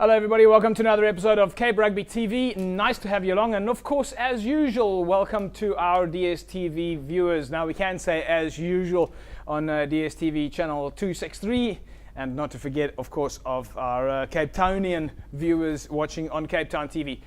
Hello everybody, welcome to another episode of Cape Rugby TV. Nice to have you along, and of course, as usual, welcome to our DSTV viewers. Now we can say as usual on DSTV channel 263, and not to forget, of course, of our Cape Townian viewers watching on Cape Town TV.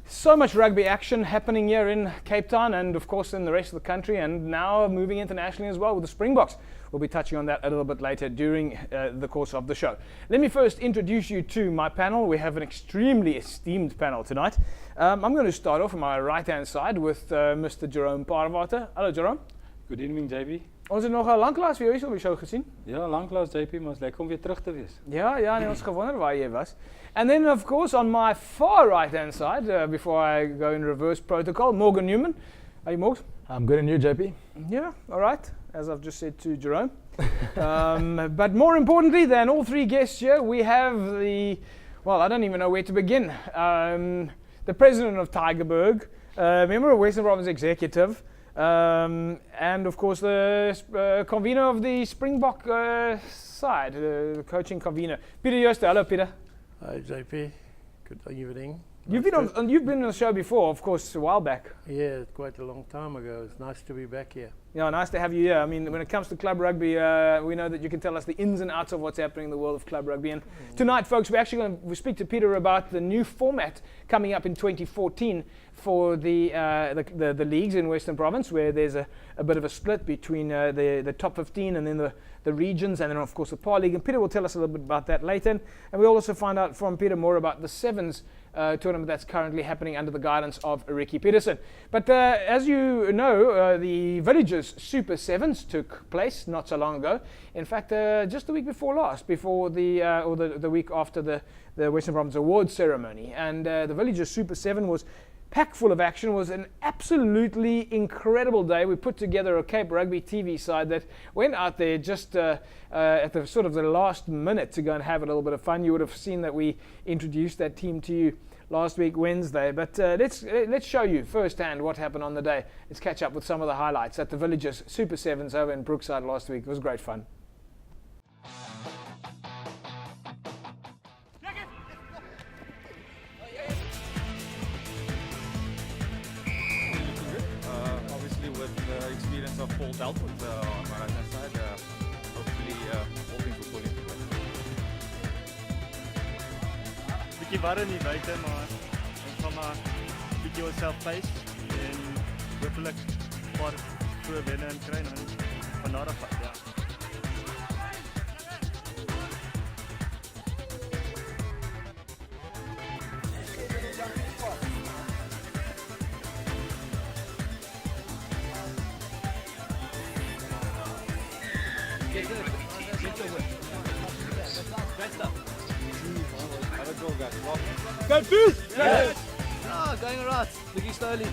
So much rugby action happening here in Cape Town and of course in the rest of the country, and now moving internationally as well with the Springboks. We'll be touching on that a little bit later during the course of the show. Let me first introduce you to my panel. We have an extremely esteemed panel tonight. I'm going to start off on my right hand side with Mr. Jerome Parwater. Hello Jerome. Good evening JP. Ons het nog 'n lanklaas vir jou hier op die show gesien. Ja, lanklaas JP, maar lekker om weer terug te wees. Ja, nee, ons gewonder waar jy was. And then of course on my far right hand side, before I go in reverse protocol, Morgan Newman. How are you, Morgan? I'm good, and you, JP? Yeah, all right, as I've just said to Jerome. But more importantly than all three guests here, we have well, I don't even know where to begin. The president of Tygerberg, member of Western Province Executive, and of course the convener of the Springbok side, the coaching convener, Peter Jooste. Hello, Peter. Hi, JP. Good evening. You've been on the show before, of course, a while back. Yeah, quite a long time ago. It's nice to be back here. Yeah, nice to have you here. I mean, when it comes to club rugby, we know that you can tell us the ins and outs of what's happening in the world of club rugby. And tonight, folks, we're actually going to speak to Peter about the new format coming up in 2014 for the leagues in Western Province, where there's a bit of a split between the top 15 and then the regions, and then of course the Par League. And Peter will tell us a little bit about that later. And we'll also find out from Peter more about the Sevens tournament that's currently happening under the guidance of Ricky Peterson. But as you know, the Villagers Super Sevens took place not so long ago. In fact, just the week before last, before the week after the Western Province Awards ceremony. And the Villagers Super 7 was packed full of action. It was an absolutely incredible day. We put together a Cape Rugby TV side that went out there just at the sort of the last minute to go and have a little bit of fun. You would have seen that we introduced that team to you last week Wednesday, but let's show you firsthand what happened on the day. Let's catch up with some of the highlights at the Villagers Super 7s over in Brookside last week. It was great fun. Obviously with the experience of Paul Delport on my right hand side, hopefully all things will fall into place. Bietjie warre nie buite, maar ons gaan maar bietjie onsself face en hopelik 'n paar goeie wenne en kry en van daar af, ja. Go Booth! Yes. No, going alright. Looking slowly.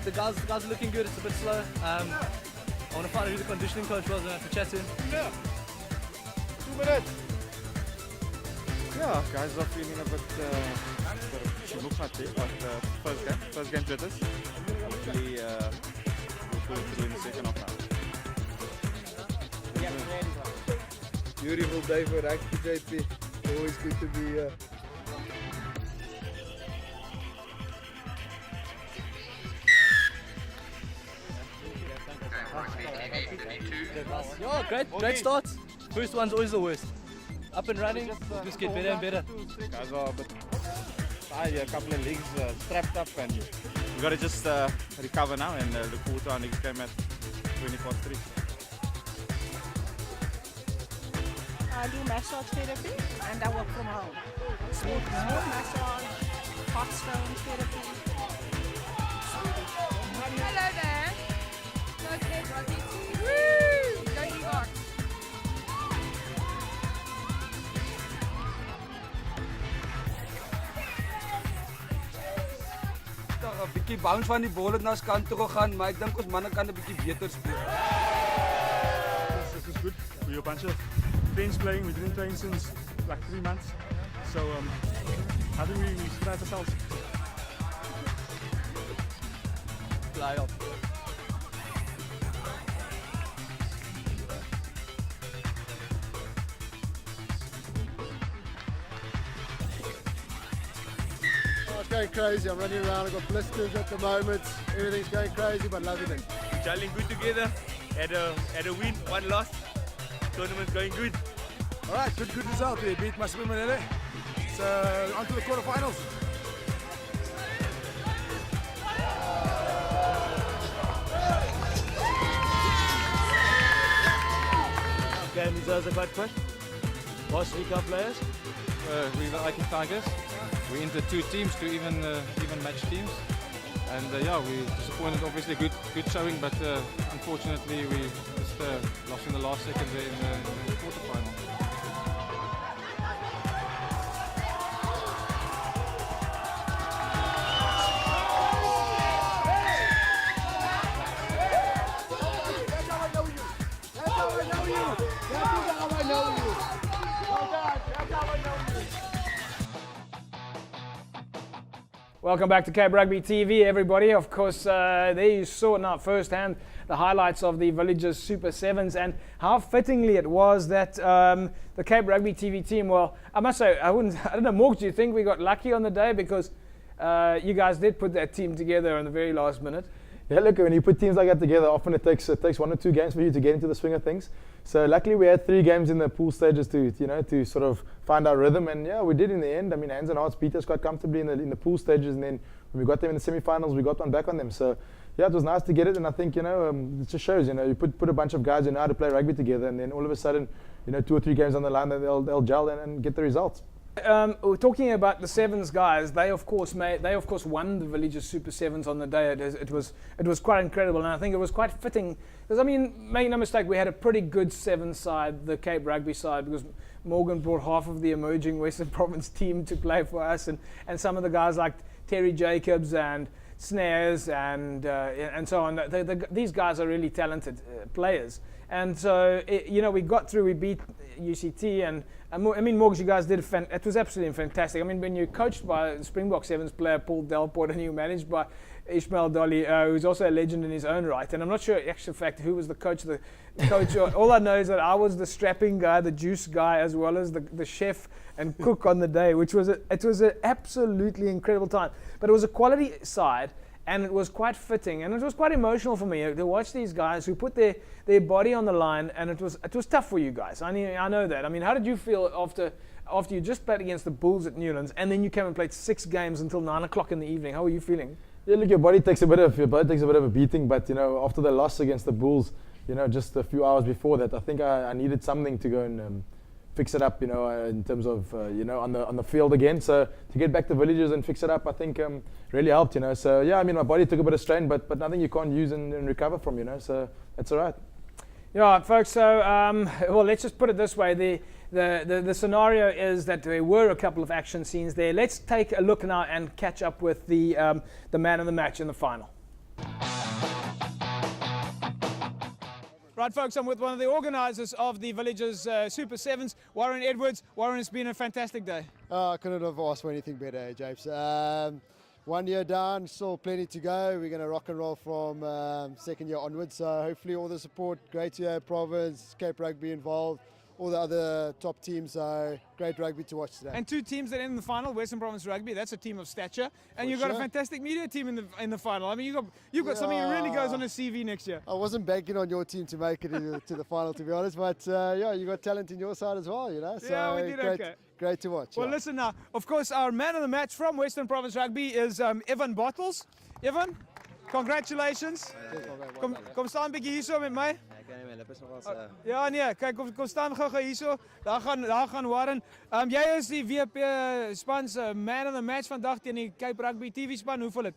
The guys are looking good. It's a bit slow. I want to find out who the conditioning coach was and have to chat to him. Yeah. 2 minutes. Yeah, guys are feeling a bit chinook there, but first game jitters. Hopefully we'll pull through in the second half now. Beautiful day for rugby, JP. Always good to be here. Yeah, great start. First one's always the worst. Up and running, just get better and better. Guys are a bit tired, a couple of legs strapped up, and we got to just recover now and look forward to our next game at 20-3. I do massage therapy and I work from home. Smooth massage, hot stone therapy. Hello there. Okay, Robbie. Woo! Don't you rock. Een bietjie bounce van die bal het na kant toe gegaan, maar ek dink ons manne kan 'n bietjie beter speel. This is good. We're a bunch of friends playing. We didn't train since like 3 months. So how do we spread ourselves? Fly up. It's going crazy. I'm running around. I've got blisters at the moment. Everything's going crazy, but loving it. Gelling good together. Had a win, one loss. Tournament's going good. All right, good result. We beat Massimiliano. So on to the quarterfinals. Game results are quite quick. Last week our players. We were Icon Tigers. We entered 2 teams, 2 even match teams. And yeah, we disappointed. Obviously, good showing, but unfortunately we just lost in the last second there in the quarterfinal. Welcome back to Cape Rugby TV, everybody. Of course, there you saw now firsthand the highlights of the Villagers Super Sevens and how fittingly it was that the Cape Rugby TV team. Well, I must say, I don't know, Morg, do you think we got lucky on the day because you guys did put that team together in the very last minute? Yeah, look, when you put teams like that together, often it takes 1 or 2 games for you to get into the swing of things. So luckily we had 3 games in the pool stages to sort of find our rhythm, and yeah, we did in the end. I mean, Hands and Hearts beat us quite comfortably in the pool stages, and then when we got them in the semi-finals, we got one back on them. So yeah, it was nice to get it, and I think it just shows, you put a bunch of guys who know how to play rugby together, and then all of a sudden, 2 or 3 games on the line, they'll gel and get the results. We're talking about the Sevens guys. They of course won the Villagers Super Sevens on the day. It was quite incredible, and I think it was quite fitting because, I mean, make no mistake, we had a pretty good Sevens side, the Cape Rugby side, because Morgan brought half of the emerging Western Province team to play for us, and some of the guys like Terry Jacobs and Snares and so on. These guys are really talented players, and so we got through. We beat UCT, and I mean, Morgs, you guys did it was absolutely fantastic. I mean, when you're coached by Springbok Sevens player Paul Delport and you're managed by Ishmael Dolly, who's also a legend in his own right, and I'm not sure actual fact who was the coach. All I know is that I was the strapping guy, the juice guy, as well as the chef and cook on the day, which was it was an absolutely incredible time. But it was a quality side, and it was quite fitting, and it was quite emotional for me to watch these guys who put their body on the line, and it was tough for you guys. I know that. I mean, how did you feel after you just played against the Bulls at Newlands, and then you came and played 6 games until 9 o'clock in the evening? How were you feeling? Yeah, look, your body takes a bit of a beating, but after the loss against the Bulls, just a few hours before that, I think I needed something to go and fix it up, in terms of, on the field again. So to get back to Villagers and fix it up, I think really helped, So yeah, I mean, my body took a bit of strain, but nothing you can't use and recover from, So that's all right. Yeah, folks. So well, let's just put it this way: the scenario is that there were a couple of action scenes there. Let's take a look now and catch up with the man of the match in the final. Right, folks, I'm with one of the organisers of the Villagers Super Sevens, Warren Edwards. Warren, it's been a fantastic day. I couldn't have asked for anything better, James. 1 year down, still plenty to go. We're going to rock and roll from second year onwards. So hopefully all the support, great year, Province, Cape Rugby involved, all the other top teams. So great rugby to watch today. And 2 teams that in the final, Western Province Rugby. That's a team of stature. And you've got a fantastic media team in the final. I mean, you've got something that really goes on a CV next year. I wasn't banking on your team to make it to the final, to be honest. But yeah, you got talent in your side as well, So yeah, we did okay. Great to watch. Well, listen now. Of course, our man of the match from Western Province Rugby is Evan Bottles. Evan, congratulations. Kom staan 'n bietjie hierso met my. Ja nee, kyk kom staan gou hierso. Daar gaan Warren. Jy is die WP span se man of the match vandag teen die Cape Rugby TV span. Hoe voel dit?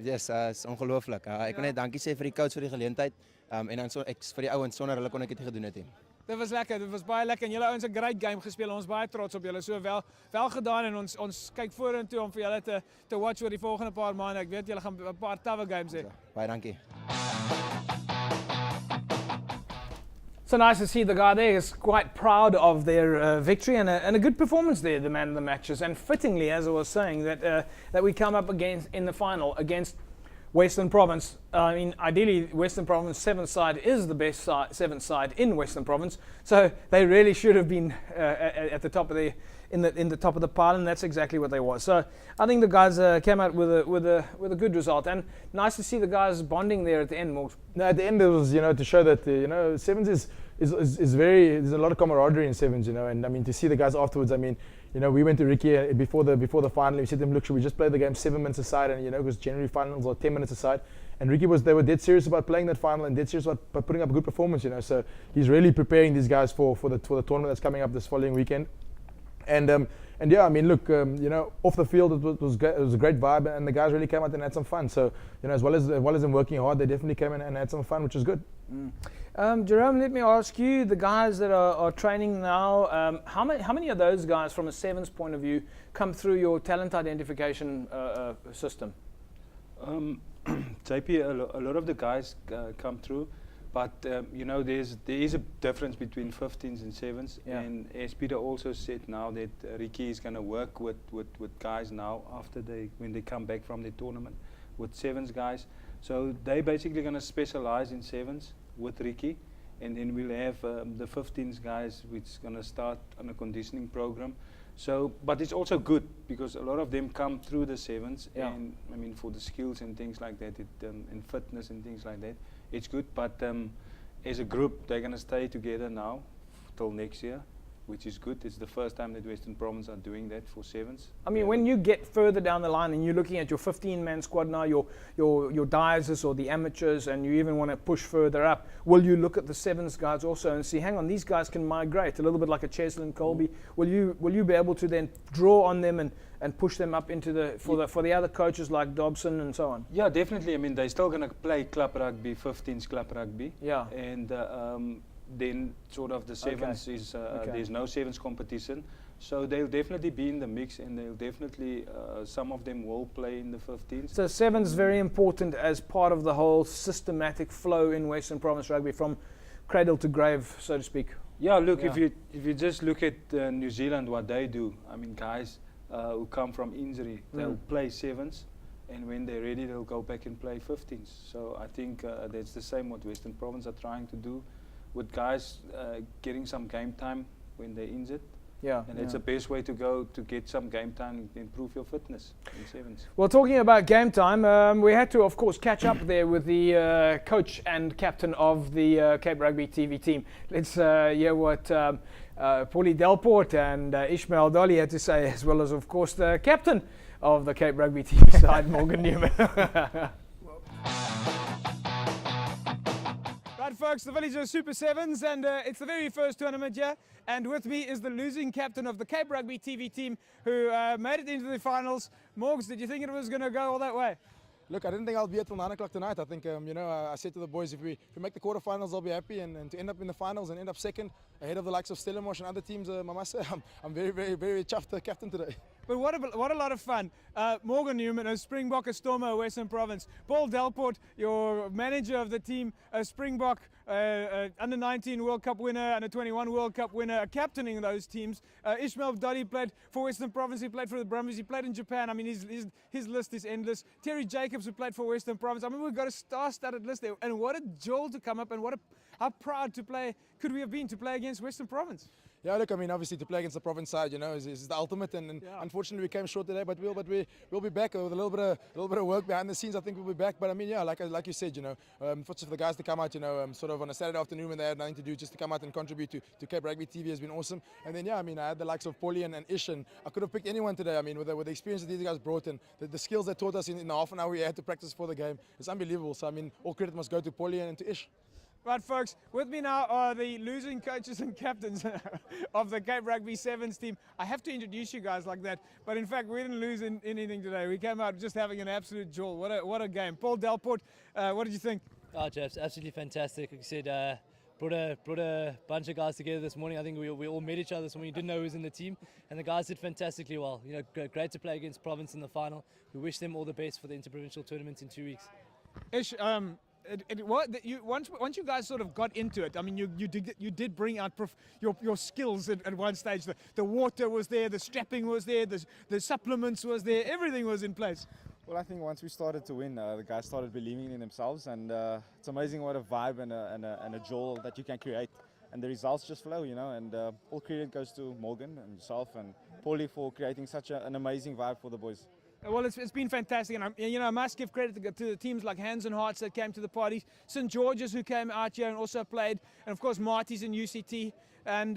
Yes, is ongelooflik. Ek wil net dankie sê vir die coach vir die geleentheid. En dan ek vir die ouens sonder hulle kon ek dit nie gedoen het nie. Dit was lekker, dit was baie lekker en julle ouens het 'n great game gespeel. Ons baie trots op julle. So wel gedaan en ons kyk vorentoe om vir julle te watch oor die volgende paar maande. Ek weet julle gaan 'n paar tawe games hê. Baie dankie. So nice to see the guy there is quite proud of their victory and a good performance there, the man of the matches. And fittingly, as I was saying, that we come up against in the final against Western Province. I mean, ideally, Western Province 7th side is the best 7th side in Western Province. So they really should have been at the top of in the top of the pile, and that's exactly what they was. So I think the guys came out with a good result, and nice to see the guys bonding there at the end. More. No, at the end it was, to show that sevens is very, there's a lot of camaraderie in sevens, and I mean to see the guys afterwards. I mean, we went to Ricky before the final. We said to him, look, should we just play the game 7 minutes aside? And because generally finals are 10 minutes aside. And Ricky they were dead serious about playing that final and dead serious about putting up a good performance. So he's really preparing these guys for the tournament that's coming up this following weekend. And yeah, I mean, look, off the field it was a great vibe, and the guys really came out and had some fun. So as well as them working hard, they definitely came in and had some fun, which was good. Jerome, let me ask you, the guys that are training now, how many of those guys, from a sevens point of view, come through your talent identification system? JP, a lot of the guys come through, but there is a difference between 15s and 7s. Yeah. And as Peter also said now that Ricky is going to work with guys now after when they come back from the tournament with 7s guys. So they basically going to specialize in 7s with Ricky, and then we'll have the 15s guys which is going to start on a conditioning program. So, but it's also good because a lot of them come through the 7s, Yeah. and I mean for the skills and things like that, and fitness and things like that, it's good. But as a group, they're going to stay together now till next year, which is good. It's the first time that Western Province are doing that for 7s. I mean, when you get further down the line and you're looking at your 15-man squad now, your dices or the amateurs, and you even want to push further up, will you look at the 7s guys also and see, hang on, these guys can migrate a little bit like a Cheslin Colby? Will you be able to then draw on them and push them up into for the other coaches like Dobson and so on? Yeah, definitely. I mean, they're still going to play club rugby, 15s club rugby. Yeah. And then sort of the 7s is there's no 7s competition, so they'll definitely be in the mix, and they'll definitely some of them will play in the 15s. So 7's very important as part of the whole systematic flow in Western Province rugby from cradle to grave, so to speak. Yeah, look, Yeah. if you just look at New Zealand, what they do, I mean, guys who come from injury, they'll play 7s, and when they're ready, they'll go back and play 15s. So I think that's the same what Western Province are trying to do, with guys getting some game time when they're injured. Yeah. And it's the best way to go to get some game time and improve your fitness in 7s. Well, talking about game time, we had to, of course, catch up there with the coach and captain of the Cape Rugby TV team. Let's hear what Paulie Delport and Ishmael Dolly had to say, as well as, of course, the captain of the Cape Rugby team side, Morgan Newman. Right, folks, the Village are Super Sevens, and it's the very first tournament here. And with me is the losing captain of the Cape Rugby TV team, who made it into the finals. Morgs, did you think it was going to go all that way? Look, I didn't think I'll be here till 9 o'clock tonight. I think, I said to the boys, if we make the quarterfinals, I'll be happy. And to end up in the finals and end up second ahead of the likes of Stellenbosch and other teams, I must say, I'm very, very, very chuffed captain today. But what a lot of fun. Morgan Newman, a Springbok, a Stormer, Western Province. Paul Delport, your manager of the team, a Springbok, under 19 World Cup winner, under 21 World Cup winner, captaining those teams. Ishmael Dolly played for Western Province, he played for the Brumbies, he played in Japan. I mean, his list is endless. Terry Jacobs, who played for Western Province. I mean, we've got a star-studded list there. And what a jewel to come up, and how proud could we have been to play against Western Province? Yeah, look, I mean, obviously to play against the province side, is the ultimate, and unfortunately we came short today, but we'll be back with a little bit of work behind the scenes. I think we'll be back, but I mean, yeah, like you said, for the guys to come out, sort of on a Saturday afternoon when they had nothing to do, just to come out and contribute to Cape Rugby TV has been awesome. And then, yeah, I mean, I had the likes of Paulie and Ish, and I could have picked anyone today. I mean, with the experience that these guys brought and the skills they taught us in the half an hour we had to practice for the game, it's unbelievable. So I mean, all credit must go to Paulie and to Ish. Right, folks, with me now are the losing coaches and captains of the Cape Rugby Sevens team. I have to introduce you guys like that, but in fact, we didn't lose anything today. We came out just having an absolute jewel. What a game. Paul Delport, what did you think? Oh, Jeff, absolutely fantastic. Like you said, brought a bunch of guys together this morning. I think we all met each other this morning. We didn't know who was in the team, and the guys did fantastically well. Great to play against Province in the final. We wish them all the best for the interprovincial tournament in 2 weeks. Ish, once you guys sort of got into it, I mean, you did bring out your skills at one stage. The water was there, the strapping was there, the supplements was there, everything was in place. Well, I think once we started to win, the guys started believing in themselves, and it's amazing what a vibe and a jewel that you can create. And the results just flow, and all credit goes to Morgan and yourself and Paulie for creating such an amazing vibe for the boys. Well, it's been fantastic, and I must give credit to the teams like Hands and Hearts that came to the parties, St George's who came out here and also played, and of course Marty's and UCT, and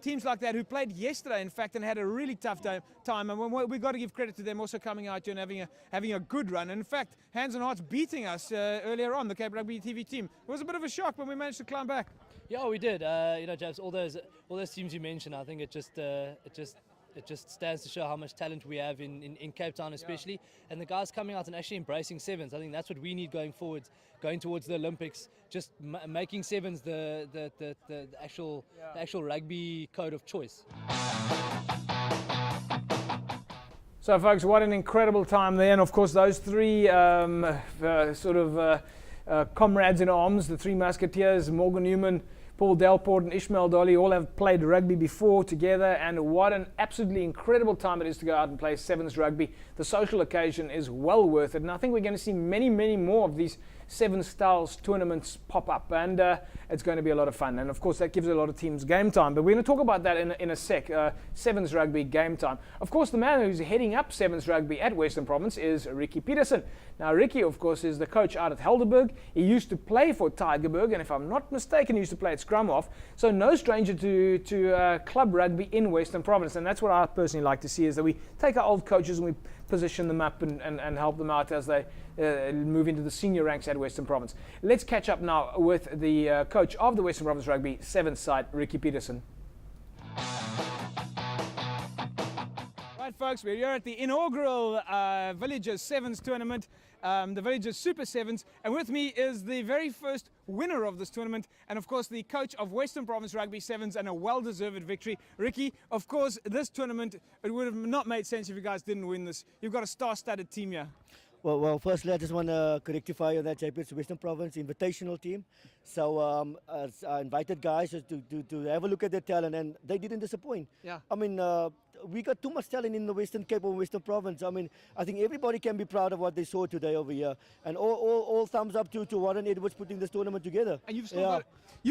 teams like that who played yesterday, in fact, and had a really tough time. And we got to give credit to them also coming out here and having a good run. And in fact, Hands and Hearts beating us earlier on, the Cape Rugby TV team. It was a bit of a shock, but we managed to climb back. Yeah, we did. James, all those teams you mentioned, I think it just stands to show how much talent we have in Cape Town especially, and the guys coming out and actually embracing sevens. I think that's what we need going forward, going towards the Olympics, just making sevens the actual rugby code of choice. So folks, what an incredible time there, and of course those three comrades in arms, the three musketeers, Morgan Newman, Paul Delport and Ishmael Dolly, all have played rugby before together, and what an absolutely incredible time it is to go out and play sevens rugby. The social occasion is well worth it, and I think we're going to see many, many more of these seven styles tournaments pop up, and it's going to be a lot of fun. And of course that gives a lot of teams game time, but we're going to talk about that in a sec. Sevens rugby game time. Of course, the man who's heading up sevens rugby at Western Province is Ricky Peterson. Now Ricky, of course, is the coach out at Helderberg. He used to play for Tygerberg, and if I'm not mistaken, he used to play at Scrum-Off, so no stranger to club rugby in Western Province. And that's what I personally like to see, is that we take our old coaches and we position them up and help them out as they move into the senior ranks at Western Province. Let's catch up now with the coach of the Western Province Rugby Sevens side, Ricky Peterson. Right, folks, we're here at the inaugural Villagers Sevens tournament, the Villagers Super Sevens, and with me is the very first winner of this tournament, and of course the coach of Western Province Rugby Sevens, and a well-deserved victory. Ricky, of course, this tournament, it would have not made sense if you guys didn't win this. You've got a star-studded team here. Well, firstly, I just want to rectify that JP, it's Western Province invitational team. So I invited guys to have a look at their talent, and they didn't disappoint. Yeah. I mean, we got too much talent in the Western Cape or Western Province. I mean, I think everybody can be proud of what they saw today over here. And all thumbs up to Warren Edwards putting this tournament together. And you've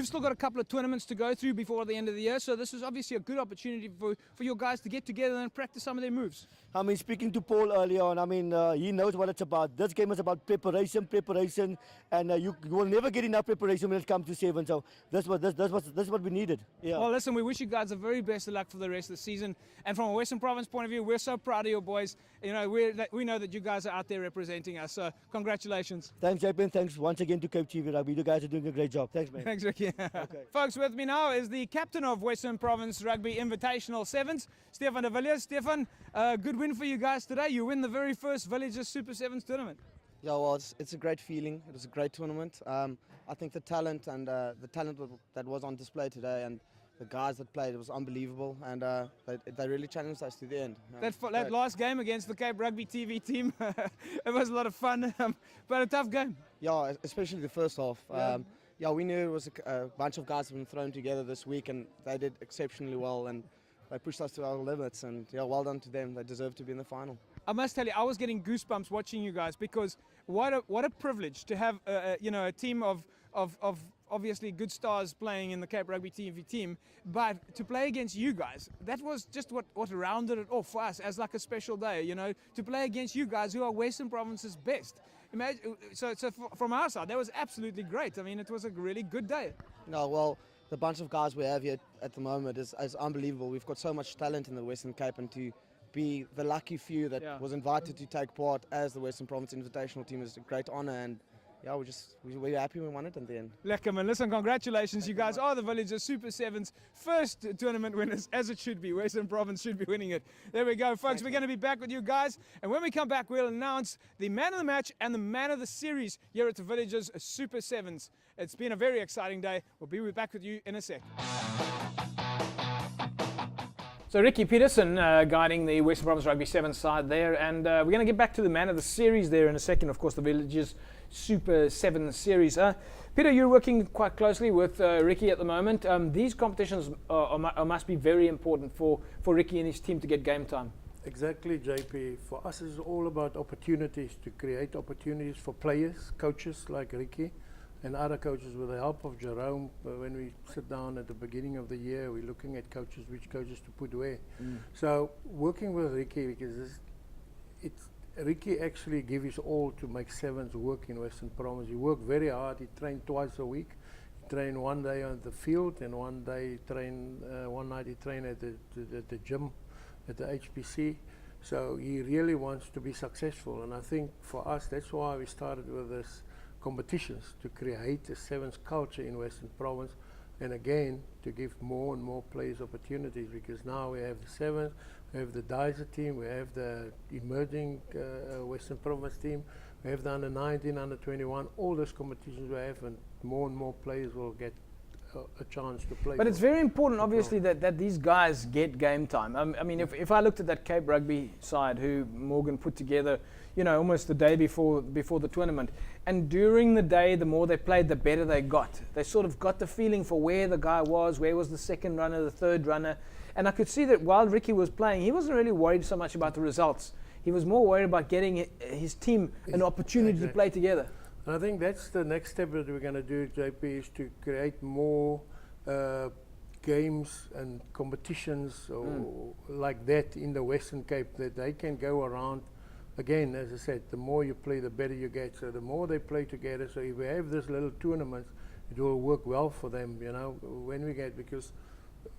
still got a couple of tournaments to go through before the end of the year, so this is obviously a good opportunity for your guys to get together and practice some of their moves. I mean, speaking to Paul earlier on, I mean, he knows what it's about. This game is about preparation, and you will never get enough preparation when it comes to seven. So that's what we needed. Yeah. Well, listen, we wish you guys the very best of luck for the rest of the season. And from a Western Province point of view, we're so proud of your boys. You know, we know that you guys are out there representing us. So congratulations. Thanks, JP, and thanks once again to Cape TV Rugby. You guys are doing a great job. Thanks, man. Thanks, Ricky. Okay. Folks, with me now is the captain of Western Province Rugby Invitational Sevens, Stefan de Villiers. Stefan, good win for you guys today. You win the very first Villagers Super Sevens tournament. Yeah, well, it's a great feeling. It was a great tournament. I think the talent that was on display today, and the guys that played, it was unbelievable, and they really challenged us to the end. That last game against the Cape Rugby TV team, it was a lot of fun, but a tough game. Yeah, especially the first half. Yeah, we knew it was a bunch of guys have been thrown together this week, and they did exceptionally well, and they pushed us to our limits, and yeah, well done to them. They deserve to be in the final. I must tell you, I was getting goosebumps watching you guys, because what a privilege to have a team of obviously good stars playing in the Cape Rugby TV team, but to play against you guys, that was just what rounded it off for us as like a special day, you know, to play against you guys who are Western Province's best. Imagine, so from our side, that was absolutely great. I mean, it was a really good day. No, well, the bunch of guys we have here at the moment is unbelievable. We've got so much talent in the Western Cape, and to be the lucky few that was invited to take part as the Western Province Invitational team is a great honour, and yeah, we're happy we won it in the end. Lekker man, listen, congratulations. You guys are the Villagers Super Sevens first tournament winners, as it should be. Western Province should be winning it. There we go, folks. We're going to be back with you guys, and when we come back, we'll announce the man of the match and the man of the series here at the Villagers Super Sevens. It's been a very exciting day. We'll be back with you in a sec. So Ricky Peterson guiding the Western Province Rugby Sevens side there, and we're going to get back to the man of the series there in a second. Of course, the Villagers Super Sevens series. Peter, you're working quite closely with Ricky at the moment. These competitions must be very important for Ricky and his team to get game time. Exactly, JP. For us, it's all about opportunities, to create opportunities for players, coaches like Ricky, and other coaches with the help of Jerome. When we sit down at the beginning of the year, we're looking at coaches, which coaches to put where. So working with Ricky, because Ricky actually gave his all to make sevens work in Western Province. He worked very hard. He trained twice a week. He trained one day on the field, and one night he trained at the gym at the HPC. So he really wants to be successful, and I think for us that's why we started with this competitions, to create a sevens culture in Western Province, and again to give more and more players opportunities, because now we have the sevens, we have the Dicer team, we have the emerging Western Province team, we have the under 19, under 21, all those competitions we have, and more players will get a chance to play. But it's very important, obviously, that these guys get game time. I mean, if I looked at that Cape Rugby side, who Morgan put together, you know, almost the day before the tournament, and during the day, the more they played, the better they got. They sort of got the feeling for where the guy was, where was the second runner, the third runner, and I could see that while Ricky was playing, he wasn't really worried so much about the results. He was more worried about getting his team an opportunity to play together. And I think that's the next step that we're going to do, JP, is to create more games and competitions like that in the Western Cape, that they can go around. Again, as I said, the more you play, the better you get. So the more they play together, so if we have this little tournaments, it will work well for them, you know, when we get, because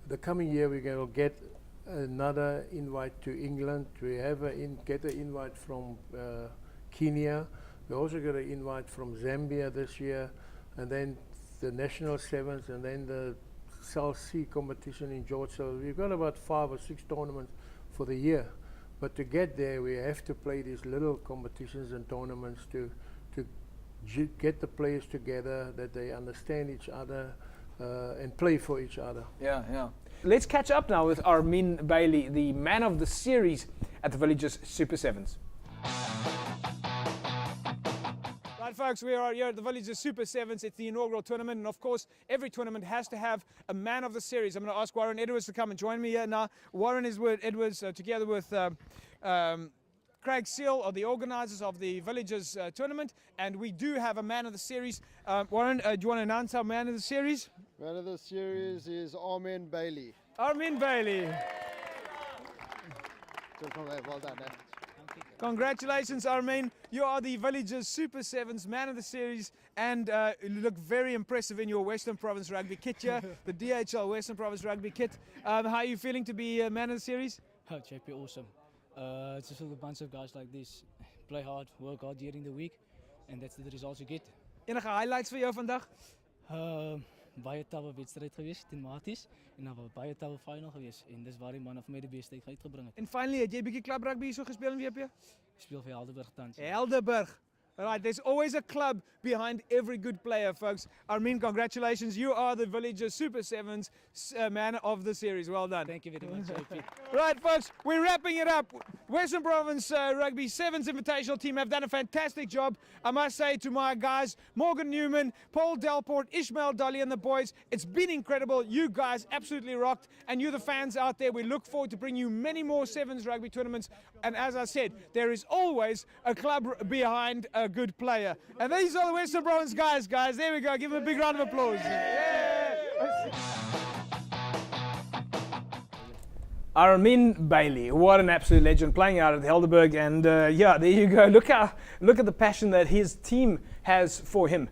the coming year we're going to get another invite to England. We have get an invite from Kenya. We also got an invite from Zambia this year, and then the national sevens, and then the South Sea competition in Georgia. So we've got about 5 or 6 tournaments for the year. But to get there, we have to play these little competitions and tournaments to get the players together, that they understand each other and play for each other. Yeah. Let's catch up now with Armin Bailey, the man of the series at the Villages Super Sevens. Right, folks, we are here at the Villages Super Sevens. It's the inaugural tournament, and of course, every tournament has to have a man of the series. I'm going to ask Warren Edwards to come and join me here now. Warren is with Edwards together with Craig Seal, are the organisers of the Villages tournament, and we do have a man of the series. Warren, do you want to announce our man of the series? Man of the series is Armin Bailey. Armin Bailey. Well done. Congratulations, Armin. You are the Villages Super Sevens man of the series, and you look very impressive in your Western Province rugby kit here, the DHL Western Province rugby kit. How are you feeling to be a man of the series? Oh, JP, awesome. Just with a bunch of guys like this, play hard, work hard during the week, and that's the results you get. Enige highlights vir jou vandag? Baie tawe wedstryd geweest, teen Maties, en dan baie tawe final geweest, en dis waar die manne vir my die beste uitgebring het. En finally, het jy 'n bietjie klub rugby hierso gespeel in WP? Ek speel vir Helderberg tans. Helderberg. All right, there's always a club behind every good player, folks. Armin, congratulations. You are the Villages Super Sevens man of the series. Well done. Thank you very much, JP. Right, folks, we're wrapping it up. Western Province Rugby Sevens Invitational team have done a fantastic job. I must say to my guys, Morgan Newman, Paul Delport, Ishmael Dolly and the boys, it's been incredible. You guys absolutely rocked. And you, the fans out there, we look forward to bring you many more Sevens rugby tournaments. And as I said, there is always a club behind a good player. And these are the Western Province guys. There we go. Give them a big round of applause. Yeah. Armin Bailey, what an absolute legend, playing out at Helderberg, and yeah, there you go. Look at the passion that his team has for him,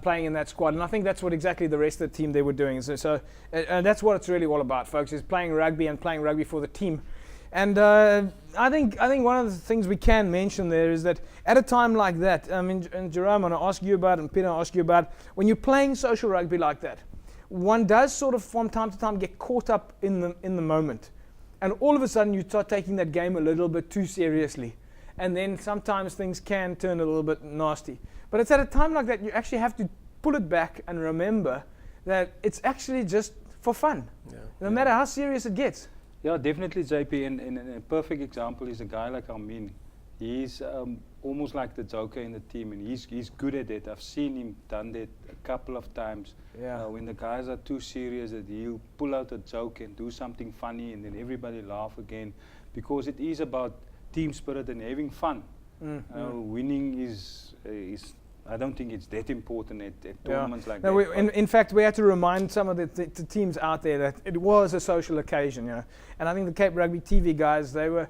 playing in that squad, and I think that's what exactly the rest of the team they were doing. So that's what it's really all about, folks, is playing rugby and playing rugby for the team. And I think one of the things we can mention there is that at a time like that, I mean, and Jerome, I'm going to ask you about, and Peter, I'll ask you about, when you're playing social rugby like that, one does sort of from time to time get caught up in the moment. And all of a sudden you start taking that game a little bit too seriously. And then sometimes things can turn a little bit nasty. But it's at a time like that you actually have to pull it back and remember that it's actually just for fun, no matter how serious it gets. Yeah, definitely, JP. And a perfect example is a guy like Armin. He's almost like the joker in the team, and he's good at it. I've seen him done that a couple of times. Yeah. When the guys are too serious, that he'll pull out a joke and do something funny, and then everybody laugh again, because it is about team spirit and having fun. Winning is I don't think it's that important at tournaments like no, that. In fact, we had to remind some of the teams out there that it was a social occasion, And I think the Cape Rugby TV guys, they were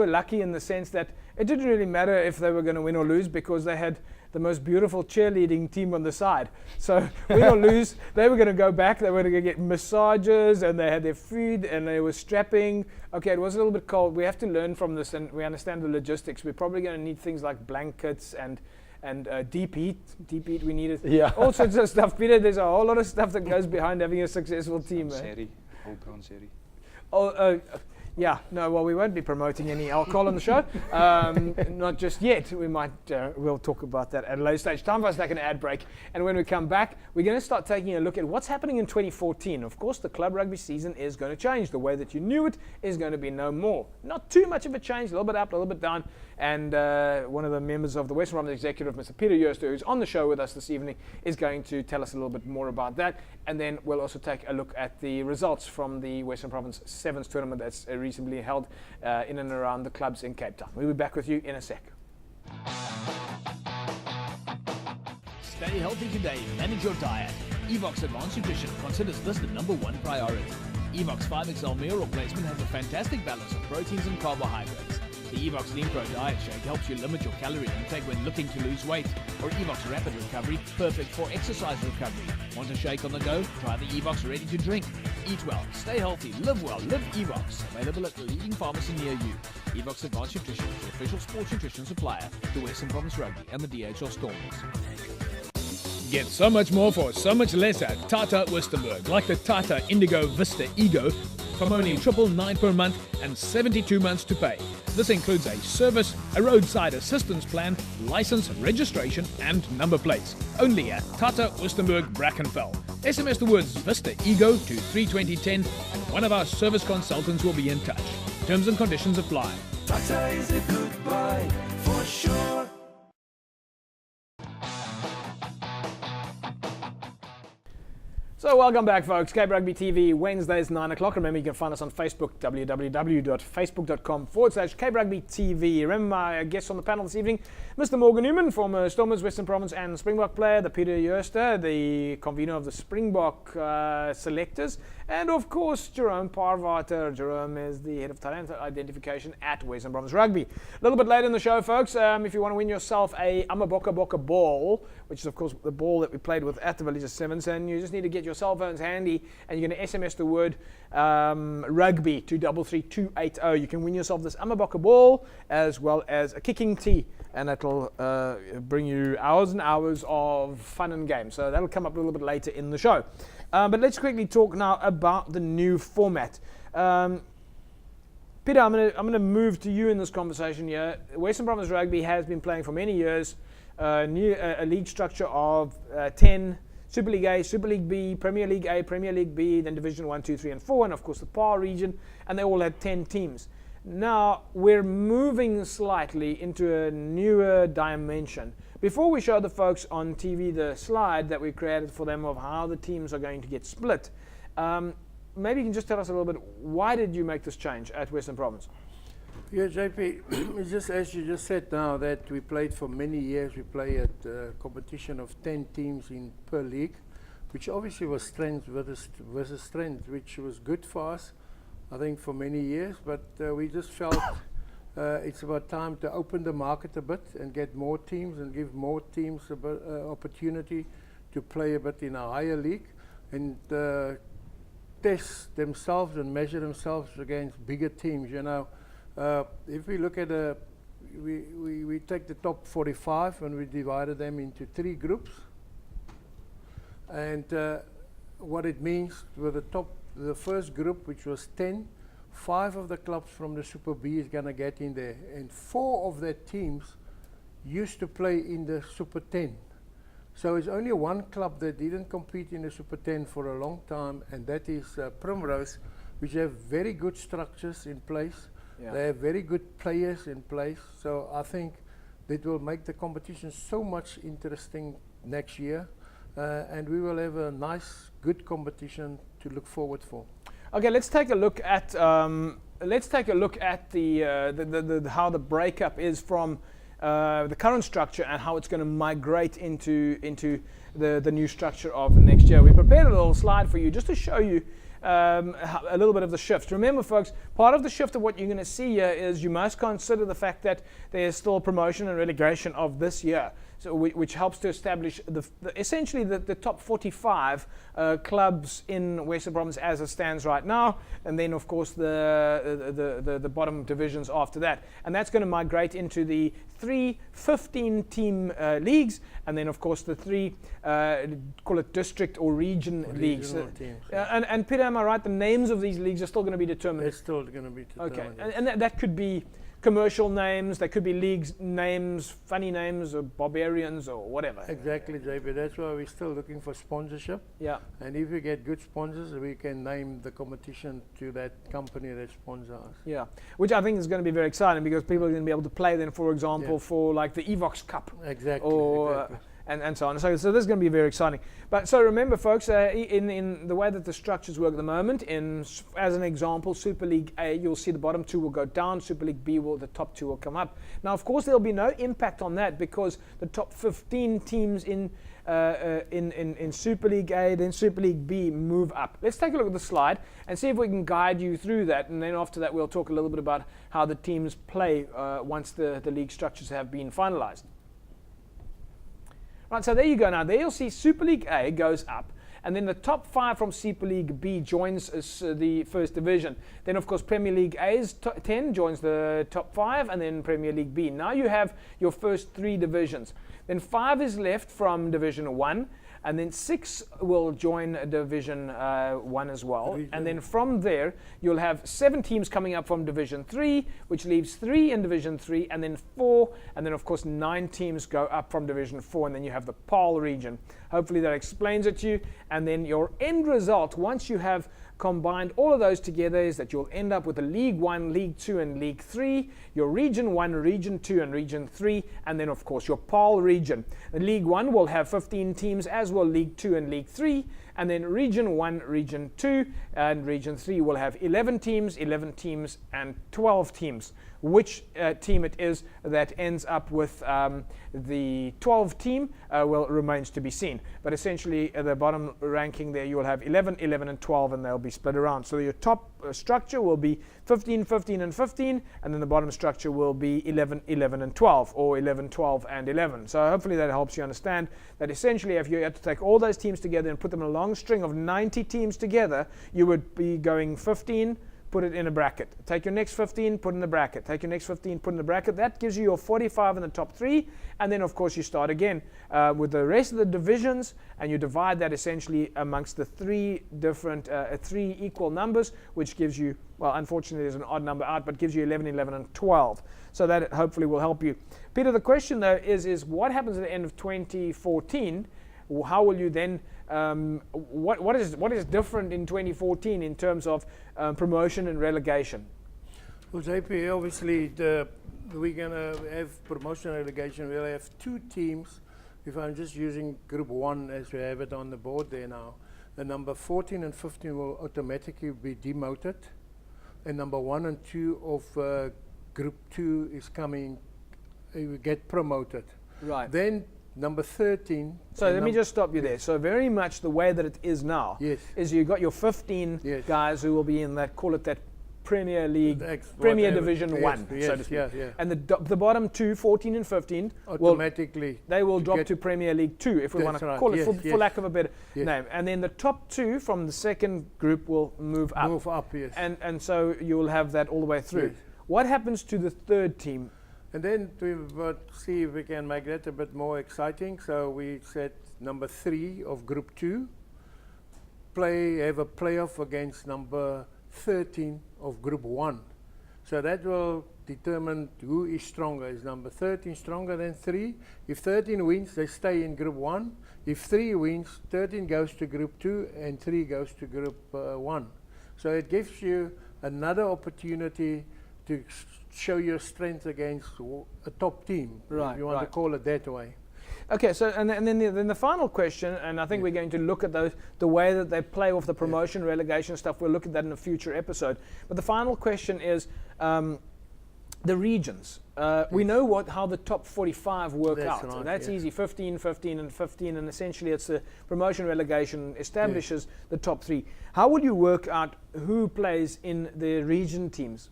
lucky in the sense that it didn't really matter if they were going to win or lose because they had the most beautiful cheerleading team on the side. So win or lose, they were going to go back. They were going to get massages, and they had their food, and they were strapping. Okay, it was a little bit cold. We have to learn from this, and we understand the logistics. We're probably going to need things like blankets and deep heat. Deep heat, we needed. Yeah. All sorts of stuff. Peter, there's a whole lot of stuff that goes behind having a successful team. Sherry, whole brown sherry. Yeah, no, well, we won't be promoting any alcohol on the show. Not just yet. We might, we'll talk about that at a later stage. Time for us to take an ad break. And when we come back, we're going to start taking a look at what's happening in 2014. Of course, the club rugby season is going to change. The way that you knew it is going to be no more. Not too much of a change, a little bit up, a little bit down. And one of the members of the Western Province Executive, Mr. Peter Jooster, who's on the show with us this evening, is going to tell us a little bit more about that. And then we'll also take a look at the results from the Western Province Sevens tournament that's recently held in and around the clubs in Cape Town. We'll be back with you in a sec. Stay healthy today. Manage your diet. Evox Advanced Nutrition considers this the #1 priority. Evox 5XL meal replacement has a fantastic balance of proteins and carbohydrates. The Evox Lean Pro Diet Shake helps you limit your calorie intake when looking to lose weight. Or Evox Rapid Recovery, perfect for exercise recovery. Want a shake on the go? Try the Evox Ready to Drink. Eat well, stay healthy, live well, live Evox. Available at the leading pharmacy near you. Evox Advanced Nutrition, the official sports nutrition supplier to Western Province Rugby and the DHL Stormers. Get so much more for so much less at Tata Westerberg, like the Tata Indigo Vista Ego, from only 999 per month and 72 months to pay. This includes a service, a roadside assistance plan, license, registration and number plates. Only at Tata Westerberg Brackenfell. SMS the words Vista Ego to 32010 and one of our service consultants will be in touch. Terms and conditions apply. Tata is a good buy for sure. So welcome back, folks. Cape Rugby TV, Wednesdays, 9 o'clock. Remember, you can find us on Facebook, www.facebook.com/Cape Rugby TV. Remember my guests on the panel this evening, Mr. Morgan Newman, former Stormers, Western Province and Springbok player, the Peter Jooster, the convener of the Springbok selectors, and of course, Jerome Parvater. Jerome is the head of talent identification at Western Province Rugby. A little bit later in the show, folks, if you want to win yourself a Amaboka Boka ball, which is of course the ball that we played with at the Village Sevens, and you just need to get your cell phones handy, and you're going to SMS the word rugby to 33280. You can win yourself this Amaboka ball as well as a kicking tee, and that'll bring you hours and hours of fun and games. So that'll come up a little bit later in the show. But let's quickly talk now about the new format. Peter, I'm going to move to you in this conversation here. Western Province Rugby has been playing for many years a league structure of 10, Super League A, Super League B, Premier League A, Premier League B, then Division 1, 2, 3 and 4, and of course the PAR region, and they all had 10 teams. Now we're moving slightly into a newer dimension. Before we show the folks on TV the slide that we created for them of how the teams are going to get split, maybe you can just tell us a little bit, why did you make this change at Western Province? Yeah, JP, it's just as you just said now that we played for many years. We play at a competition of 10 teams per league, which obviously was strength versus strength, which was good for us, I think, for many years. But we just felt it's about time to open the market a bit and get more teams and give more teams an opportunity to play a bit in a higher league and test themselves and measure themselves against bigger teams, you know. If we look at we take the top 45 and we divided them into 3 groups, and what it means with the first group, which was 10, 5 of the clubs from the Super B is gonna get in there, and 4 of their teams used to play in the Super 10. So it's only one club that didn't compete in the Super 10 for a long time, and that is Primrose, which have very good structures in place. Yeah. They have very good players in place, so I think that will make the competition so much interesting next year, and we will have a nice, good competition to look forward for. Okay, let's take a look at the how the breakup is from the current structure and how it's going to migrate into the new structure of next year. We prepared a little slide for you just to show you a little bit of the shift. Remember, folks, part of the shift of what you're going to see here is you must consider the fact that there's still promotion and relegation of this year, so which helps to establish essentially the top 45 clubs in Western Province as it stands right now, and then of course the bottom divisions after that, and that's going to migrate into the 3 15-team leagues, and then of course the 3 call it district or region leagues. And Peter, am I right? The names of these leagues are still going to be determined. It's still going to be determined. Okay, and that could be commercial names, they could be leagues names, funny names, or barbarians, or whatever. Exactly, JP. That's why we're still looking for sponsorship. Yeah. And if we get good sponsors, we can name the competition to that company that sponsors us. Yeah, which I think is going to be very exciting because people are going to be able to play then, for example, for like the Evox Cup. Exactly. Or, exactly. And so on. So this is going to be very exciting. But so remember, folks, in the way that the structures work at the moment, as an example, Super League A, you'll see the bottom 2 will go down. Super League B, the top 2 will come up. Now, of course, there'll be no impact on that because the top 15 teams in Super League A, then Super League B move up. Let's take a look at the slide and see if we can guide you through that. And then after that, we'll talk a little bit about how the teams play once the league structures have been finalized. Right, so there you go. Now there you'll see Super League A goes up, and then the top 5 from Super League B joins the first division. Then of course Premier League A's 10 joins the top 5, and then Premier League B. Now you have your first 3 divisions. Then 5 is left from Division 1, and then 6 will join Division 1 as well. And then from there, you'll have 7 teams coming up from Division 3, which leaves 3 in Division 3, and then 4, and then of course 9 teams go up from Division 4, and then you have the PAL region. Hopefully that explains it to you. And then your end result, once you have combined all of those together, is that you'll end up with a League 1, League 2, and League 3, your Region 1, Region 2, and Region 3, and then of course your PAL region. The League 1 will have 15 teams, as will League 2 and League 3, and then Region 1, Region 2, and Region 3 will have 11 teams, and 12 teams. Which team it is that ends up with the 12 team remains to be seen. But essentially, at the bottom ranking there, you will have 11, 11, and 12, and they'll be split around. So your top structure will be 15, 15, and 15, and then the bottom structure will be 11, 11, and 12, or 11, 12, and 11. So hopefully that helps you understand that essentially, if you had to take all those teams together and put them in a long string of 90 teams together, you would be going 15, put it in a bracket. Take your next 15, put in the bracket. Take your next 15, put in the bracket. That gives you your 45 in the top 3. And then, of course, you start again with the rest of the divisions, and you divide that essentially amongst the 3 different, 3 equal numbers, which gives you, well, unfortunately, there's an odd number out, but gives you 11, 11, and 12. So that hopefully will help you. Peter, the question, though, is what happens at the end of 2014? How will you then, what is different in 2014 in terms of promotion and relegation? Well, JP, obviously we're going to have promotion and relegation. We'll have 2 teams. If I'm just using Group 1 as we have it on the board there now, the number 14 and 15 will automatically be demoted, and number 1 and 2 of Group 2 is coming, will get promoted. Right. Then number 13. So let me just stop you there. So very much the way that it is now is you've got your 15 guys who will be in that, call it that Premier League, Premier Division 1, so to speak. And the bottom 2, 14 and 15, automatically they will drop to Premier League 2, if we want to call it, for lack of a better name. And then the top 2 from the second group will move up. Move up, yes. And so you will have that all the way through. Yes. What happens to the third team? And then to see if we can make that a bit more exciting. So we set number 3 of Group 2, have a playoff against number 13 of Group 1. So that will determine who is stronger. Is number 13 stronger than 3? If 13 wins, they stay in Group 1. If 3 wins, 13 goes to Group 2 and 3 goes to Group 1. So it gives you another opportunity to show your strength against a top team, if you want to call it that way. Okay, so and then the final question, and I think we're going to look at the way that they play off the promotion, relegation stuff. We'll look at that in a future episode. But the final question is, the regions. We know how the top 45 work That's out. right, And that's yeah. easy, 15, 15, and 15, and essentially it's the promotion relegation establishes the top 3. How will you work out who plays in the region teams?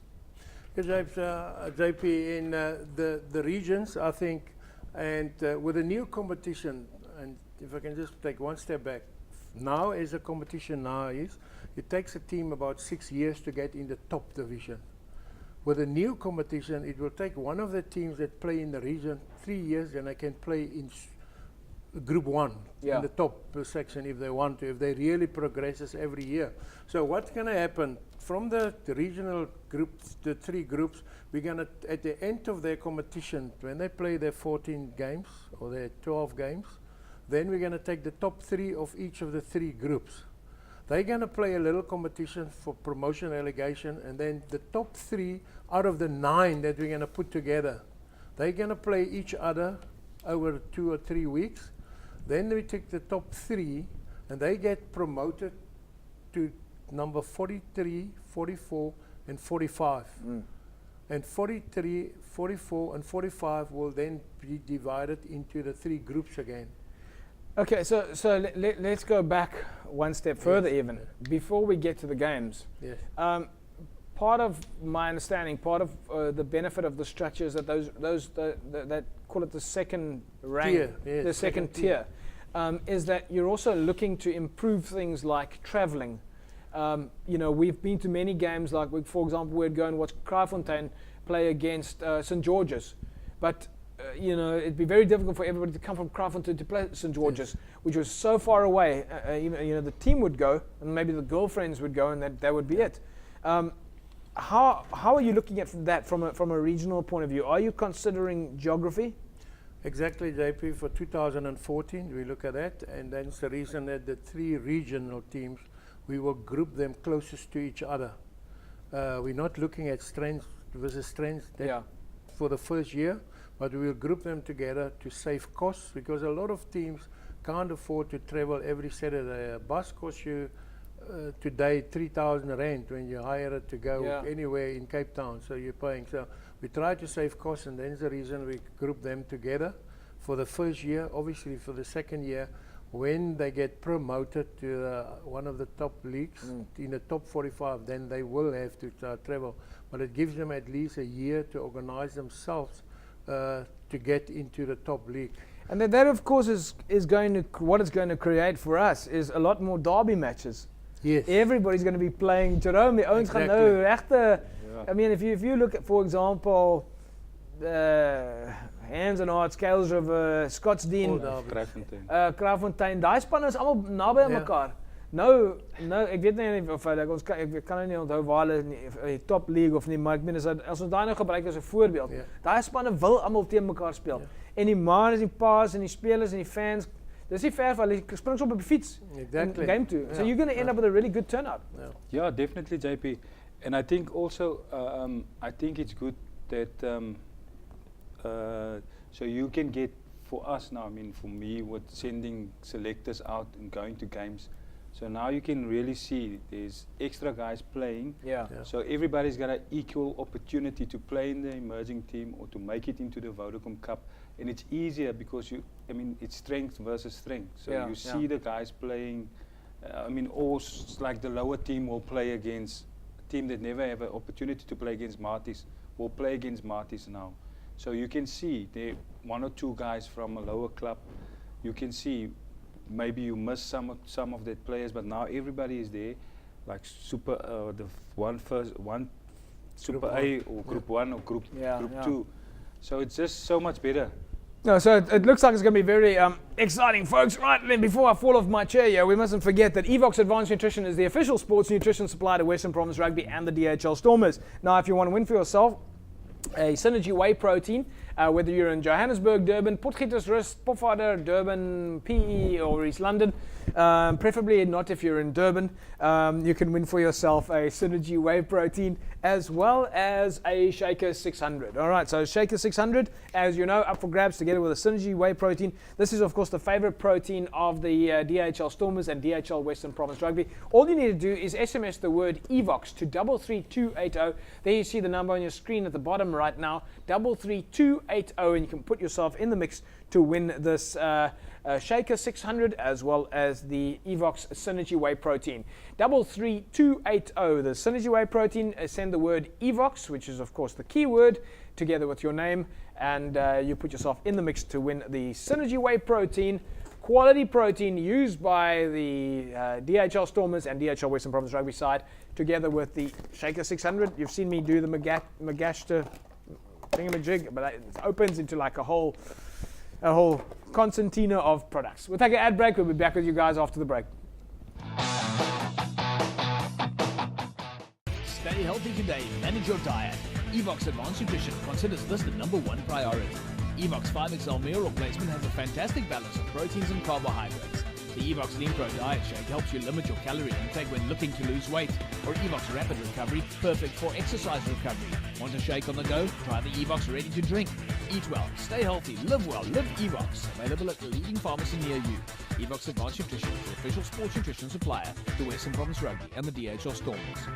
JP, in the regions, I think, and with a new competition, and if I can just take one step back, now as a competition now is, it takes a team about 6 years to get in the top division. With a new competition, it will take one of the teams that play in the region 3 years, and they can play in Group 1 in the top section if they want to, if they really progresses every year. So what's going to happen from the regional groups, the 3 groups, we're going to, at the end of their competition, when they play their 14 games or their 12 games, then we're going to take the top 3 of each of the 3 groups. They're going to play a little competition for promotion relegation, and then the top 3 out of the 9 that we're going to put together, they're going to play each other over 2 or 3 weeks. Then we take the top 3 and they get promoted to number 43, 44 and 45. And 43, 44 and 45 will then be divided into the 3 groups again. Okay, so let's go back one step further even, before we get to the games. Yes. Part of my understanding, part of the benefit of the structure is that that call it the second rank, Tier, yes, the second tier, is that you're also looking to improve things like traveling. You know, we've been to many games, like for example, we'd go and watch Kraaifontein play against St. George's, but you know, it'd be very difficult for everybody to come from Kraaifontein to play St. George's, which was so far away. You know, the team would go, and maybe the girlfriends would go, and that would be it. How are you looking at that from a regional point of view? Are you considering geography? Exactly, JP. For 2014, we look at that, and that's the reason that the 3 regional teams, we will group them closest to each other. We're not looking at strength versus strength for the first year, but we will group them together to save costs, because a lot of teams can't afford to travel every Saturday. A bus costs you today 3,000 rand when you hire it to go anywhere in Cape Town, so you're paying. So we try to save costs, and that's the reason we group them together for the first year. Obviously for the second year, when they get promoted to one of the top leagues in the top 45, then they will have to travel, but it gives them at least a year to organize themselves to get into the top league. And that of course is going to, what it's going to create for us is a lot more derby matches. Yes. Everybody's going to be playing Jerome. Die ouens gaan nou regte. I mean, if you look at, for example, Hands and Hearts, Scales River, Scottsdene, Kraaifontein, daai spanne is almal naby aan mekaar. Nou ek weet nie of ek kan nie onthou waar hulle in die top league of nie, maar ek meen as ons daai nou gebruik as 'n voorbeeld. Daai spanne wil almal teen mekaar speel. En die ma's en die pa's en die spelers en die fans, dis nie ver van hulle spring op 'n fiets in game toe. So you're going to end up with a really good turnout. Yeah, definitely, JP. And I think also, I think it's good that so you can get, for us now, I mean for me, with sending selectors out and going to games, so now you can really see there's extra guys playing. So everybody's got an equal opportunity to play in the emerging team or to make it into the Vodacom Cup. And it's easier because it's strength versus strength. So you see the guys playing, like the lower team will play against a team that never have an opportunity to play against Marties, will play against Marties now. So you can see there 1 or 2 guys from a lower club, you can see maybe you miss some of the players, but now everybody is there, like Super Super A or Group 1 or Group 2. So it's just so much better. No, so it looks like it's going to be very exciting, folks. Right, then before I fall off my chair here, we mustn't forget that Evox Advanced Nutrition is the official sports nutrition supplier to Western Province Rugby and the DHL Stormers. Now, if you want to win for yourself a Synergy Whey protein, whether you're in Johannesburg, Durban, Potgietersrus, Pofadder, Durban, PE or East London, preferably not if you're in Durban, you can win for yourself a Synergy Whey protein as well as a Shaker 600. All right, so Shaker 600, as you know, up for grabs together with a Synergy Whey protein. This is, of course, the favorite protein of the DHL Stormers and DHL Western Province Rugby. All you need to do is SMS the word EVOX to 33280. There you see the number on your screen at the bottom them right now. 33280, and you can put yourself in the mix to win this Shaker 600 as well as the Evox Synergy Whey Protein. 33280, the Synergy Whey Protein. Send the word Evox, which is of course the keyword, together with your name, and you put yourself in the mix to win the Synergy Whey Protein. Quality protein used by the DHL Stormers and DHL Western Province Rugby side, together with the Shaker 600. You've seen me do the Magashta thingamajig, but it opens into like a whole concertina of products. We'll take an ad break. We'll be back with you guys after the break. Stay healthy today. Manage your diet. Evox Advanced Nutrition considers this the #1 priority. Evox 5XL meal replacement has a fantastic balance of proteins and carbohydrates. The Evox Lean Pro Diet Shake helps you limit your calorie intake when looking to lose weight. Or Evox Rapid Recovery, perfect for exercise recovery. Want a shake on the go? Try the Evox Ready to Drink. Eat well, stay healthy, live well, live Evox. Available at the leading pharmacy near you. Evox Advanced Nutrition, the official sports nutrition supplier to Western Province Rugby and the DHL Stormers.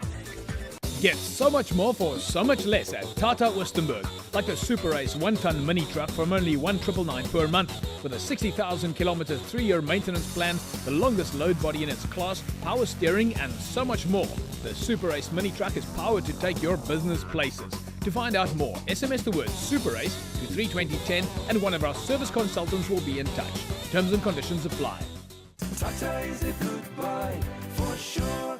Get so much more for so much less at Tata Wistenburg, like the Super Race 1-ton mini truck from only $1,999 per month, with a 60,000 kilometer 3-year maintenance plan, the longest load body in its class, power steering, and so much more. The Super Race mini truck is powered to take your business places. To find out more, SMS the word Super Race to 32010, and one of our service consultants will be in touch. Terms and conditions apply. Tata is a good buy for sure.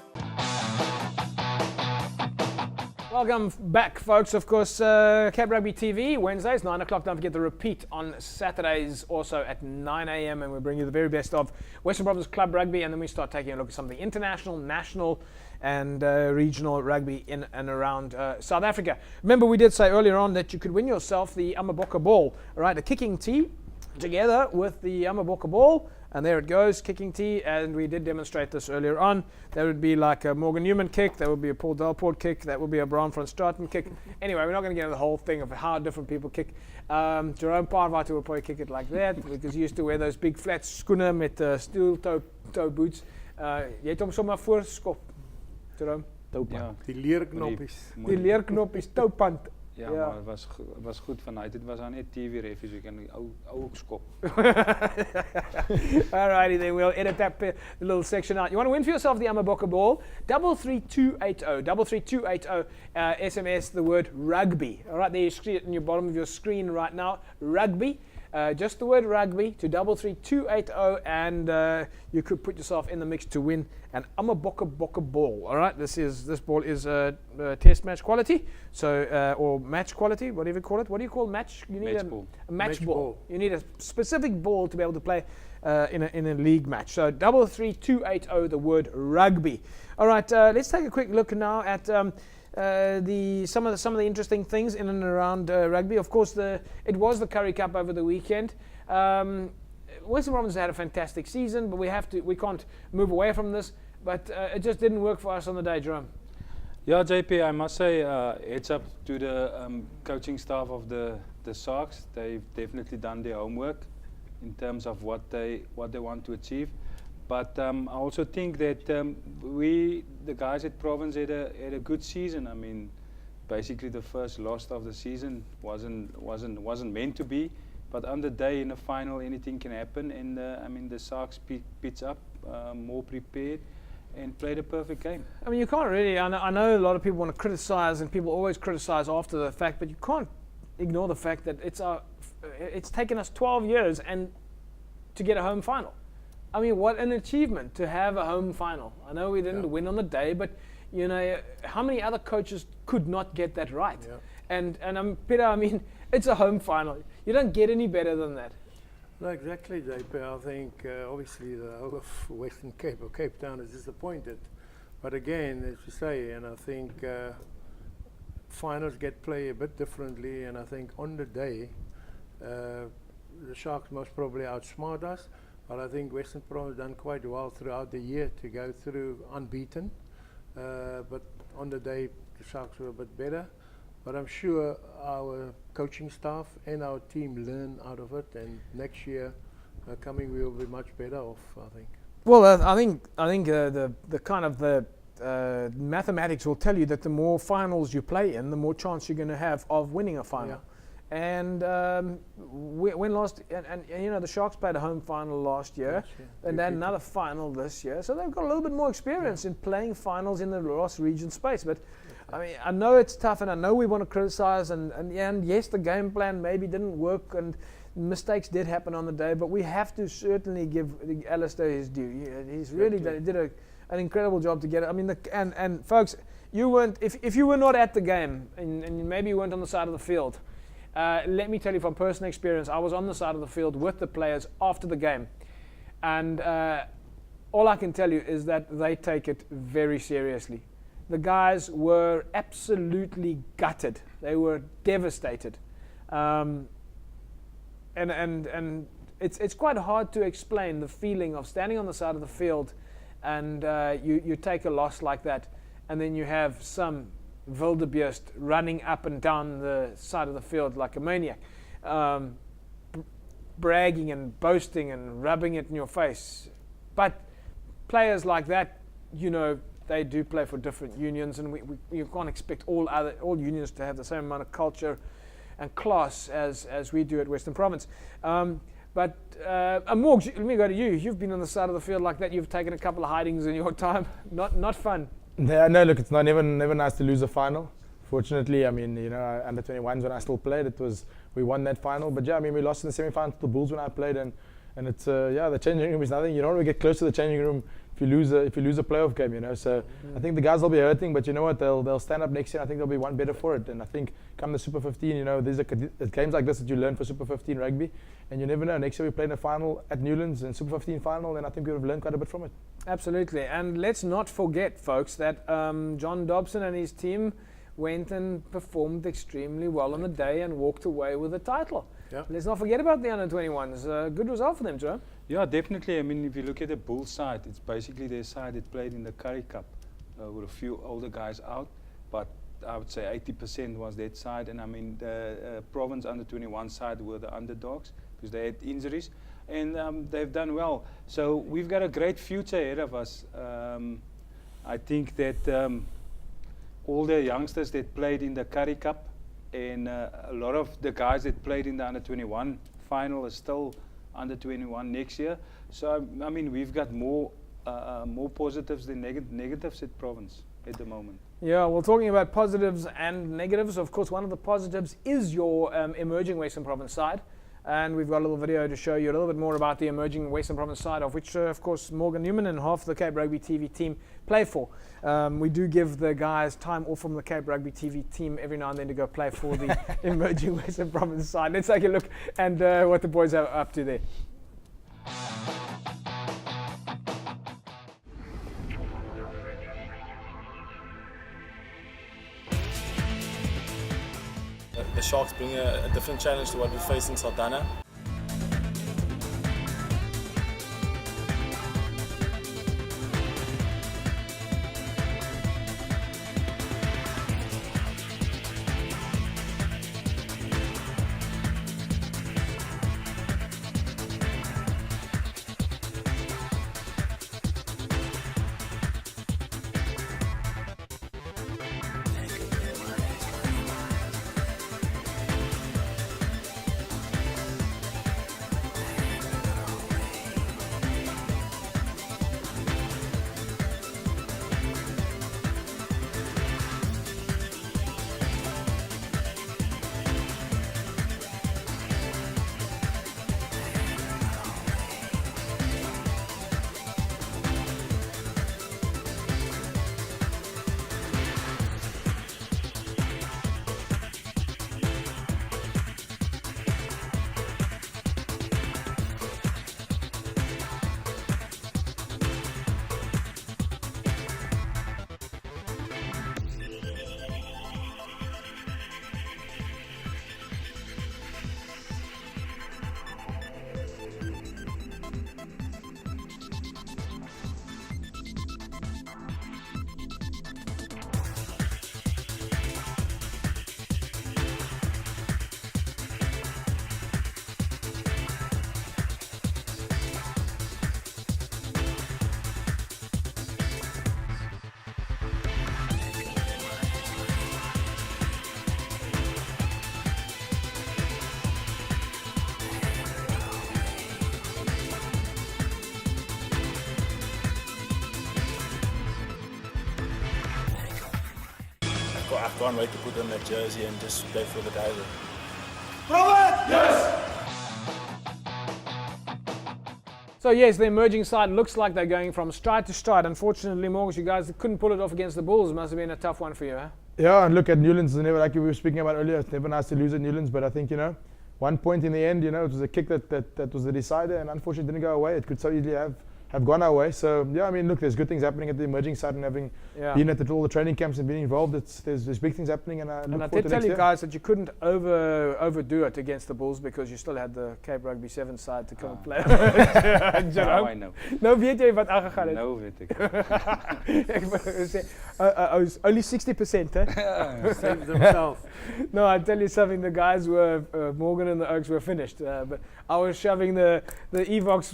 Welcome back, folks. Of course, Cape Rugby TV, Wednesdays, 9 o'clock. Don't forget the repeat on Saturdays, also at 9 a.m. And we bring you the very best of Western Province Club Rugby. And then we start taking a look at some of the international, national, and regional rugby in and around South Africa. Remember, we did say earlier on that you could win yourself the Amaboka ball, all right? A kicking tee together with the Amaboka ball. And there it goes, kicking tee, and we did demonstrate this earlier on. There would be like a Morgan Newman kick, there would be a Paul Delport kick, that would be a Brian van Straten kick. Anyway, we're not going to get into the whole thing of how different people kick. Jerome Parvater will probably kick it like that, because he used to wear those big flat skoene met steel toe boots. Jy het hom sommer voorskop, Jerome. Ja, die leerknoppies. Die leerknoppies, toupand. Ja, maar het was goed vanuit. Het was aan net TV ref, dus ik kan ook skop. Alrighty then, we'll edit that little section out. You want to win for yourself the Amaboka ball? 33280, 33280, SMS the word rugby. Alright, there you see it in your bottom of your screen right now, rugby. Just the word rugby to 33280, and you could put yourself in the mix to win an Amaboka ball. All right, this ball is test match quality, so or match quality, whatever you call it. What do you call match? You need a match ball. You need a specific ball to be able to play in a league match. So 33280, the word rugby. All right, let's take a quick look now at. Some of the interesting things in and around rugby. Of course, it was the Currie Cup over the weekend. Western Province had a fantastic season, but we can't move away from this. But it just didn't work for us on the day, Jerome. Yeah, JP, I must say, heads up to the coaching staff of the Sharks. They've definitely done their homework in terms of what they want to achieve. But I also think that the guys at Province had a good season. I mean, basically the first loss of the season wasn't meant to be. But on the day in the final, anything can happen. And I mean, the Sharks pitched up, more prepared, and played a perfect game. I mean, you can't really. I know a lot of people want to criticize, and people always criticize after the fact. But you can't ignore the fact that it's taken us 12 years and to get a home final. I mean, what an achievement to have a home final. I know we didn't win on the day, but you know, how many other coaches could not get that right? Yeah. And Peter, I mean, it's a home final. You don't get any better than that. No, exactly, JP. I think obviously the whole of Western Cape or Cape Town is disappointed. But again, as you say, and I think finals get played a bit differently, and I think on the day, the Sharks most probably outsmart us. But I think Western Province done quite well throughout the year to go through unbeaten. But on the day, the Sharks were a bit better. But I'm sure our coaching staff and our team learn out of it. And next year, coming, we will be much better off, I think. Well, I think the kind of the mathematics will tell you that the more finals you play in, the more chance you're going to have of winning a final. And when last, and you know, the Sharks played a home final last year, and then another final this year. So they've got a little bit more experience in playing finals in the Ross region space. But I mean, I know it's tough, and I know we want to criticize, and yes, the game plan maybe didn't work, and mistakes did happen on the day. But we have to certainly give Alistair his due. He's really did an incredible job to get it. I mean, and folks, you weren't, if you were not at the game, and maybe you weren't on the side of the field. Let me tell you from personal experience, I was on the side of the field with the players after the game. And all I can tell you is that they take it very seriously. The guys were absolutely gutted. They were devastated. And it's quite hard to explain the feeling of standing on the side of the field and you take a loss like that, and then you have some wildebeest running up and down the side of the field like a maniac, bragging and boasting and rubbing it in your face. But players like that, you know, they do play for different unions, and you can't expect all unions to have the same amount of culture and class as we do at Western Province. But Morgs, let me go to you. You've been on the side of the field like that. You've taken a couple of hidings in your time. Not fun. Yeah, no, look, it's never nice to lose a final. Fortunately, I mean, you know, under 21s when I still played, we won that final. But yeah, I mean, we lost in the semi-final to the Bulls when I played, and it's the changing room is nothing. You don't really get close to the changing room if you lose a playoff game, you know. So I think the guys will be hurting, but you know what? They'll stand up next year. I think they'll be one better for it. And I think come the Super 15, you know, there's games like this that you learn for Super 15 rugby, and you never know. Next year we play in a final at Newlands and Super 15 final, and I think we would have learned quite a bit from it. Absolutely, and let's not forget, folks, that John Dobson and his team went and performed extremely well on the day and walked away with the title. Yep. Let's not forget about the under-21s. Good result for them, Joe. Yeah, definitely. I mean, if you look at the Bulls side, it's basically their side that played in the Currie Cup with a few older guys out, but I would say 80% was that side. And I mean, the Province under-21 side were the underdogs because they had injuries, and they've done well. So we've got a great future ahead of us. I think that all the youngsters that played in the Currie Cup and a lot of the guys that played in the under-21 final are still under-21 next year. So I mean, we've got more positives than negatives at Province at the moment. Yeah, well, talking about positives and negatives, of course, one of the positives is your emerging Western Province side. And we've got a little video to show you a little bit more about the emerging Western Province side, of which, of course, Morgan Newman and half the Cape Rugby TV team play for. We do give the guys time off from the Cape Rugby TV team every now and then to go play for the emerging Western Province side. Let's take a look and what the boys are up to there. The Sharks bring a different challenge to what we faced in Saldanha. I can't wait to put on that jersey and just play for the guys. Yes! So yes, the emerging side looks like they're going from stride to stride. Unfortunately, Morgus, you guys couldn't pull it off against the Bulls. Must have been a tough one for you, huh? Yeah, and look at Newlands. Never, like we were speaking about earlier, it's never nice to lose at Newlands, but I think, 1 point in the end, it was a kick that was the decider, and unfortunately didn't go away. It could so easily have gone our way. So yeah, I mean, look, there's good things happening at the emerging side, and having been at all the training camps and being involved, there's big things happening, and I look forward to did tell next you year. guys that you couldn't overdo it against the Bulls because you still had the Cape Rugby 7 side to come and play. Now I know. Nou weet jy wat aangegaan het. Nou weet ek. Ek wou sê, only 60%, eh? Save themselves. No, I tell you something, the guys were, Morgan and the Oaks were finished, but I was shoving the Evox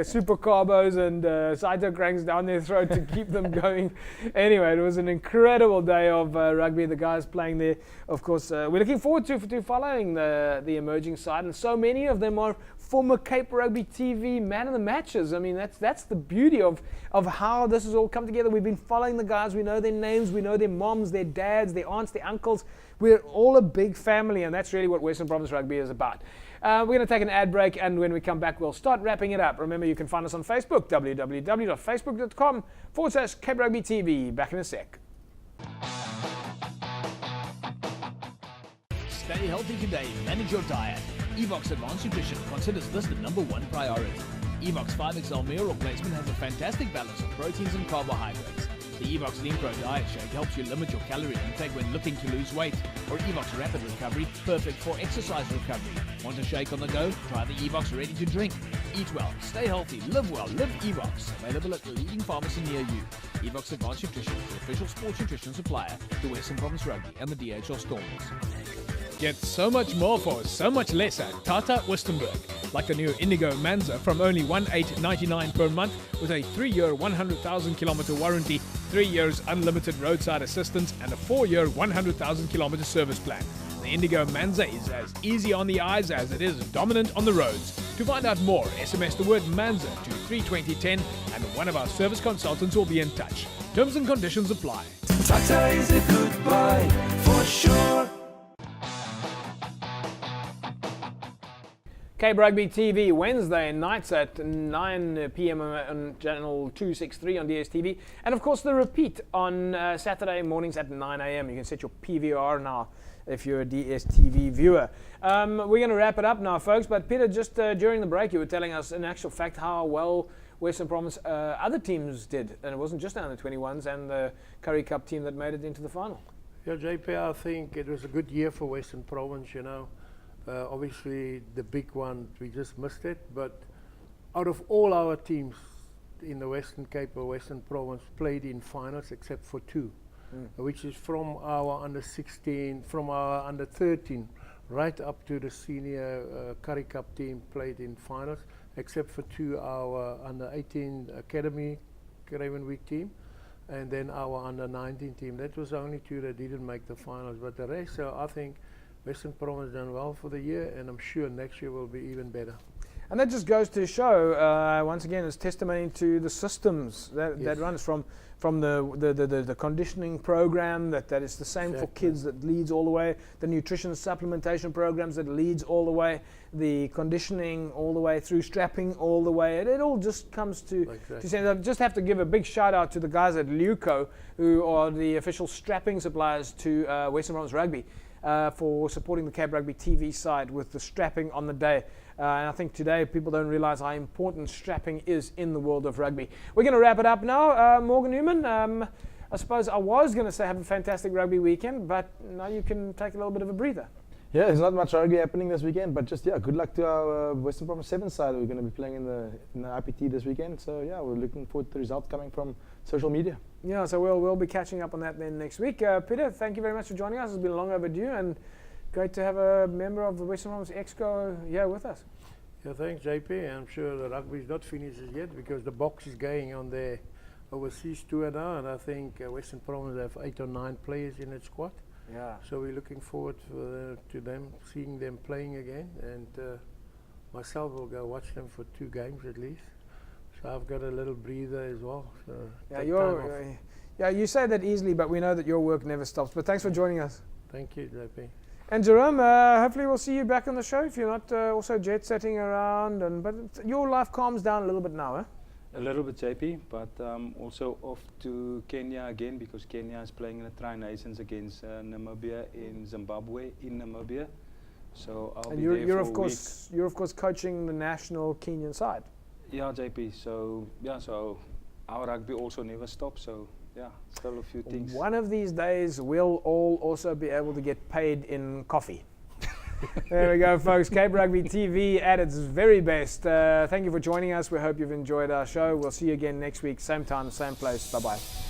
super carbos and cytocranks down their throat to keep them going. Anyway, it was an incredible day of rugby, the guys playing there. Of course, we're looking forward to following the emerging side, and so many of them are former Cape Rugby TV man of the matches. I mean, that's the beauty of how this has all come together. We've been following the guys, we know their names, we know their moms, their dads, their aunts, their uncles. We're all a big family, and that's really what Western Province Rugby is about. We're going to take an ad break, and when we come back, we'll start wrapping it up. Remember, you can find us on Facebook, www.facebook.com/Cape Rugby TV. Back in a sec. Stay healthy today. Manage your diet. Evox Advanced Nutrition considers this the #1 priority. Evox 5XL meal replacement has a fantastic balance of proteins and carbohydrates. The Evox Lean Pro Diet Shake helps you limit your calorie intake when looking to lose weight. Or Evox Rapid Recovery, perfect for exercise recovery. Want a shake on the go? Try the Evox Ready to Drink. Eat well, stay healthy, live well, live Evox. Available at the leading pharmacy near you. Evox Advanced Nutrition is the official sports nutrition supplier to Western Province Rugby and the DHL Stormers. Get so much more for so much less at Tata Wistenburg. Like the new Indigo Manza from only $1,899 per month with a 3-year 100,000 kilometer warranty, 3 years unlimited roadside assistance, and a 4-year 100,000 kilometer service plan. The Indigo Manza is as easy on the eyes as it is dominant on the roads. To find out more, SMS the word Manza to 32010 and one of our service consultants will be in touch. Terms and conditions apply. Tata is a good buy, for sure. Cape Rugby TV, Wednesday nights at 9 p.m. on channel 263 on DSTV. And of course the repeat on Saturday mornings at 9 a.m. You can set your PVR now if you're a DSTV viewer. We're going to wrap it up now, folks. But Peter, just during the break, you were telling us in actual fact how well Western Province other teams did. And it wasn't just the under-21s and the Currie Cup team that made it into the final. Yeah, JP, I think it was a good year for Western Province, obviously, the big one, we just missed it. But out of all our teams in the Western Cape or Western Province played in finals except for 2, which is from our under-16, from our under-13, right up to the senior Currie Cup team played in finals, except for 2, our under-18 Academy Craven Week team, and then our under-19 team. That was the only 2 that didn't make the finals. But the rest, so I think Western Province done well for the year, and I'm sure next year will be even better. And that just goes to show, once again, it's testimony to the systems that runs from the conditioning program that is the same for kids, that leads all the way, the nutrition supplementation programs that leads all the way, the conditioning all the way through, strapping all the way. It all just comes to say, I just have to give a big shout out to the guys at Leuco, who are the official strapping suppliers to Western Province Rugby. For supporting the Cape Rugby TV side with the strapping on the day. And I think today people don't realize how important strapping is in the world of rugby. We're going to wrap it up now. Morgan Newman, I suppose I was going to say have a fantastic rugby weekend, but now you can take a little bit of a breather. Yeah, there's not much rugby happening this weekend, but just, good luck to our Western Province 7 side. We're going to be playing in the IPT this weekend. So, we're looking forward to the results coming from social media. Yeah, so we'll be catching up on that then next week. Peter, thank you very much for joining us. It's been long overdue, and great to have a member of the Western Province Exco here with us. Yeah, thanks, JP. I'm sure the rugby is not finished yet because the box is going on their overseas tour now, and I think Western Province have 8 or 9 players in its squad. Yeah. So we're looking forward to them, seeing them playing again, and myself will go watch them for 2 games at least. So I've got a little breather as well. So yeah, Yeah, you say that easily, but we know that your work never stops. But thanks for joining us. Thank you, JP. And Jerome, hopefully we'll see you back on the show if you're not also jet-setting around. But your life calms down a little bit now, eh? A little bit, JP, but also off to Kenya again because Kenya is playing in the Tri-Nations against Namibia in Zimbabwe in Namibia. So I'll be there you're for of course you're of course coaching the national Kenyan side. Yeah, JP. So so our rugby also never stops. So yeah, still a few things. One of these days, we'll all also be able to get paid in coffee. There we go, folks. Cape Rugby TV at its very best. Thank you for joining us. We hope you've enjoyed our show. We'll see you again next week, same time, same place. Bye-bye.